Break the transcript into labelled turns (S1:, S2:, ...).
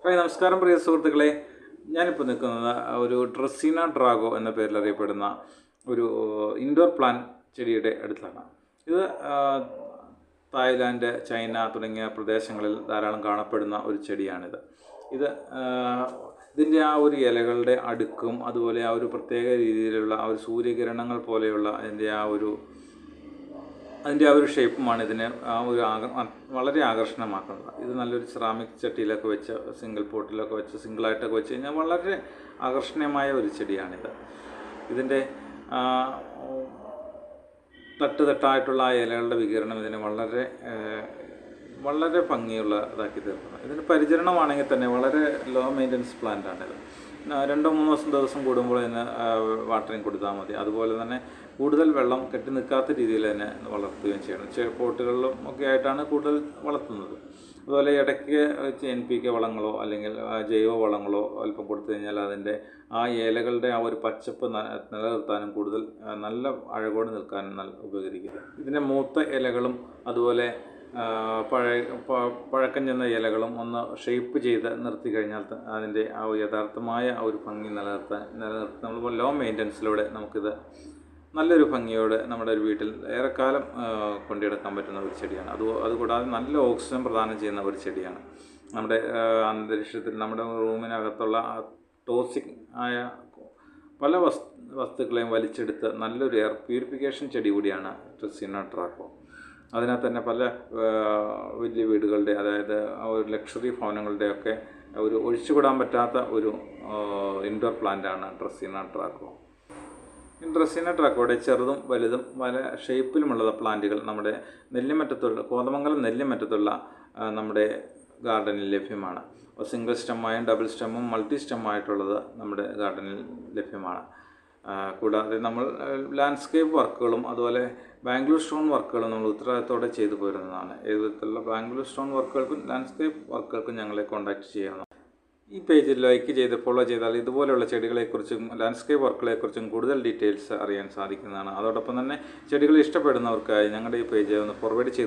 S1: Hi നമസ്കാരം പ്രിയ സുഹൃത്തുക്കളെ. ഞാനിപ്പോൾ നിൽക്കുന്നത് ഒരു ഡ്രസീന ഡ്രാഗോ എന്ന പേരിൽ അറിയപ്പെടുന്ന ഒരു ഇൻഡോർ പ്ലാൻ ചെടിയുടെ അടുത്താണ്. ഇത് തായ്ലാൻഡ്, ചൈന തുടങ്ങിയ പ്രദേശങ്ങളിൽ ധാരാളം കാണപ്പെടുന്ന ഒരു ചെടിയാണിത്. ഇതിൻ്റെ ആ ഒരു ഇലകളുടെ അടുക്കും അതുപോലെ ആ ഒരു പ്രത്യേക രീതിയിലുള്ള ആ ഒരു സൂര്യകിരണങ്ങൾ പോലെയുള്ള അതിൻ്റെ ആ ഒരു ഷേപ്പുമാണ് ഇതിനെ വളരെ ആകർഷണമാക്കുന്നത്. ഇത് നല്ലൊരു സെറാമിക് ചട്ടിയിലൊക്കെ വെച്ച് സിംഗിൾ പോട്ടിലൊക്കെ വെച്ച് സിംഗിളായിട്ടൊക്കെ വെച്ച് കഴിഞ്ഞാൽ വളരെ ആകർഷണീയമായ ഒരു ചെടിയാണിത്. ഇതിൻ്റെ തട്ടായിട്ടുള്ള ആ ഇലകളുടെ വികിരണം ഇതിനെ വളരെ ഭംഗിയുള്ള ഇതാക്കി തീർക്കുന്നത്. ഇതിന് പരിചരണമാണെങ്കിൽ തന്നെ വളരെ ലോ മെയിൻ്റനൻസ് പ്ലാന്റാണിത്. 2-3 ദിവസം കൂടുമ്പോൾ ഇതിന് വാട്ടറിങ് കൊടുത്താൽ മതി. അതുപോലെ തന്നെ കൂടുതൽ വെള്ളം കെട്ടി നിൽക്കാത്ത രീതിയിൽ തന്നെ വളർത്തുകയും ചെയ്യണം. പോട്ടുകളിലും ഒക്കെ ആയിട്ടാണ് കൂടുതൽ വളർത്തുന്നത്. അതുപോലെ ഇടയ്ക്ക് NPK വളങ്ങളോ അല്ലെങ്കിൽ ജൈവ വളങ്ങളോ അല്പം കൊടുത്തു കഴിഞ്ഞാൽ അതിൻ്റെ ആ ഇലകളുടെ ആ ഒരു പച്ചപ്പ് നിലനിർത്താനും കൂടുതൽ നല്ല അഴകോട് നിൽക്കാനും ഉപകരിക്കും. ഇതിൻ്റെ മൂത്ത ഇലകളും അതുപോലെ പഴക്കം ചെന്ന ഇലകളും ഒന്ന് ഷേപ്പ് ചെയ്ത് നിർത്തി കഴിഞ്ഞാൽ അതിൻ്റെ ആ യഥാർത്ഥമായ ആ ഒരു ഭംഗി നിലനിർത്താൻ നമ്മൾ ലോ മെയിൻ്റനൻസിലൂടെ നമുക്കിത് നല്ലൊരു ഭംഗിയോടെ നമ്മുടെ ഒരു വീട്ടിൽ ഏറെക്കാലം കൊണ്ടുനടക്കാൻ പറ്റുന്ന ഒരു ചെടിയാണ്. അതുകൂടാതെ നല്ല ഓക്സിജൻ പ്രദാനം ചെയ്യുന്ന ഒരു ചെടിയാണ്. നമ്മുടെ അന്തരീക്ഷത്തിൽ നമ്മുടെ റൂമിനകത്തുള്ള ടോക്സിക് ആയ പല വസ്തുക്കളെയും വലിച്ചെടുത്ത് നല്ലൊരു എയർ പ്യൂരിഫിക്കേഷൻ ചെടി കൂടിയാണ് ഡ്രസീന ഡ്രാഗോ. അതിനകത്ത് തന്നെ പല വലിയ വീടുകളുടെ, അതായത് ഒരു ലക്ഷറി ഭവനങ്ങളുടെയൊക്കെ ഒരു ഒഴിച്ചുകൂടാൻ പറ്റാത്ത ഒരു ഇൻഡോർ പ്ലാന്റാണ് ഡ്രസീന ഡ്രാഗോ. ഡ്രസീന ഡ്രാഗോയുടെ ചെറുതും വലുതും പല ഷേപ്പിലുമുള്ള പ്ലാന്റുകൾ നമ്മുടെ കോതമംഗലം നെല്ലിമറ്റത്തുള്ള നമ്മുടെ ഗാർഡനിൽ ലഭ്യമാണ്. സിംഗിൾ സ്റ്റെമ്മായും ഡബിൾ സ്റ്റെമ്മും മൾട്ടി സ്റ്റെമ്മായിട്ടുള്ളത് നമ്മുടെ ഗാർഡനിൽ ലഭ്യമാണ്. കൂടാതെ നമ്മൾ ലാൻഡ്സ്കേപ്പ് വർക്കുകളും അതുപോലെ ബാംഗ്ലൂർ സ്റ്റോൺ വർക്കുകളും നമ്മൾ ഉത്തരവാദിത്തോടെ ചെയ്തു പോരുന്നതാണ്. ഏത് വിധത്തിലുള്ള ബാംഗ്ലൂർ സ്റ്റോൺ വർക്കുകൾക്കും ലാൻഡ്സ്കേപ്പ് വർക്കുകൾക്കും ഞങ്ങളെ കോൺടാക്റ്റ് ചെയ്യാവുന്നതാണ്. ഈ പേജിൽ ലൈക്ക് ചെയ്ത് ഫോളോ ചെയ്താൽ ഇതുപോലെയുള്ള ചെടികളെക്കുറിച്ചും ലാൻഡ്സ്കേപ്പ് വർക്കുകളെക്കുറിച്ചും കൂടുതൽ ഡീറ്റെയിൽസ് അറിയാൻ സാധിക്കുന്നതാണ്. അതോടൊപ്പം തന്നെ ചെടികൾ ഇഷ്ടപ്പെടുന്നവർക്കായി ഞങ്ങളുടെ ഈ പേജ് ഒന്ന് ഫോർവേഡ് ചെയ്ത്